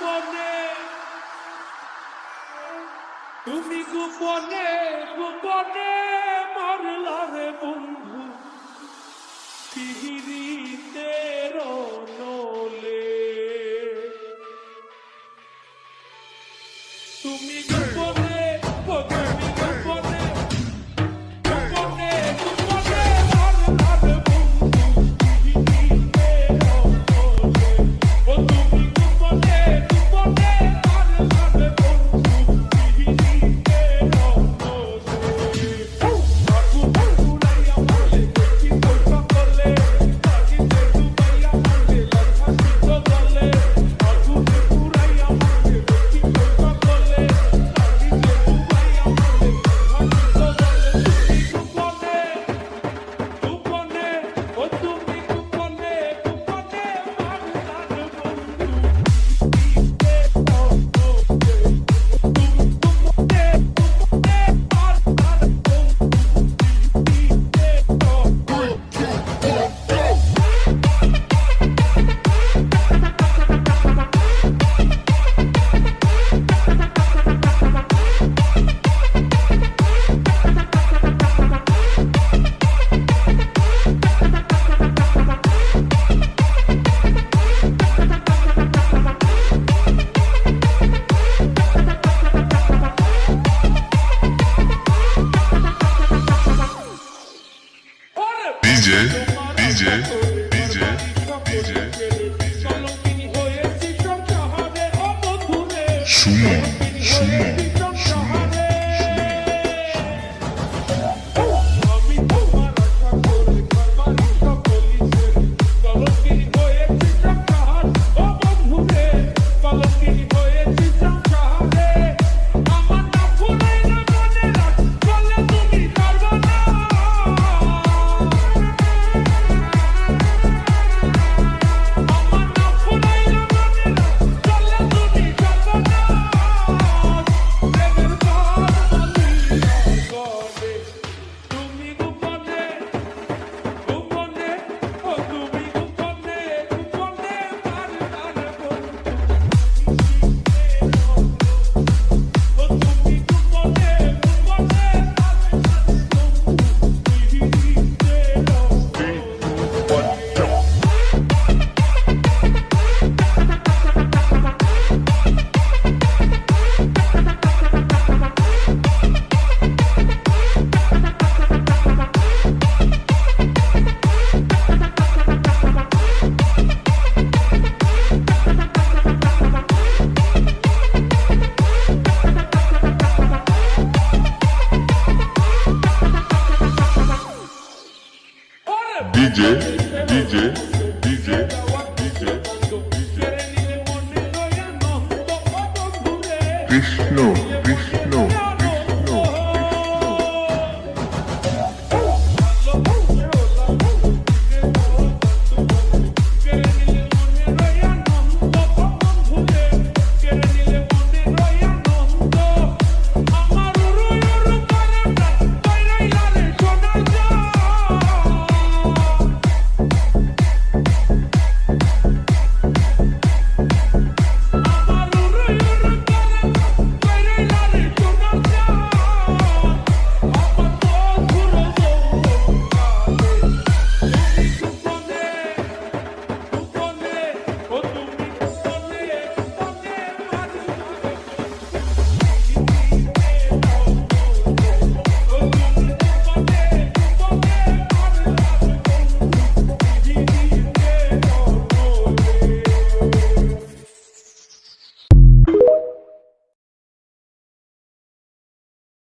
গোপনে তুমি গোপনে গোপনে মারলা রে বন্ধু পিহিরিতে রনলে তুমি গোপনে তুমি গোপনে গোপনে গোপনে মারলা রে বন্ধু পিহিরিতে রনলে ও তুমি গোপনে গোপনে মারলা রে বন্ধু পিহিরিতে রনলে আগু পুরাইয়া মারলে কি কথা করলে তাকিতে ডুবাইয়া মারলে লাখা সিদ্ধ গলে আগু পুরাইয়া মারলে কি কথা করলে তাকিতে ডুবাইয়া মারলে লাখা সিদ্ধ গলে তুমি গোপনে গোপনে ও তুমি গোপনে গোপনে মারলা রে বন্ধু পিহিরিতে DJ, DJ, DJ, DJ, Sumo, Sumo, Sumo. DJ, DJ, DJ, DJ, Krishna, Krishna.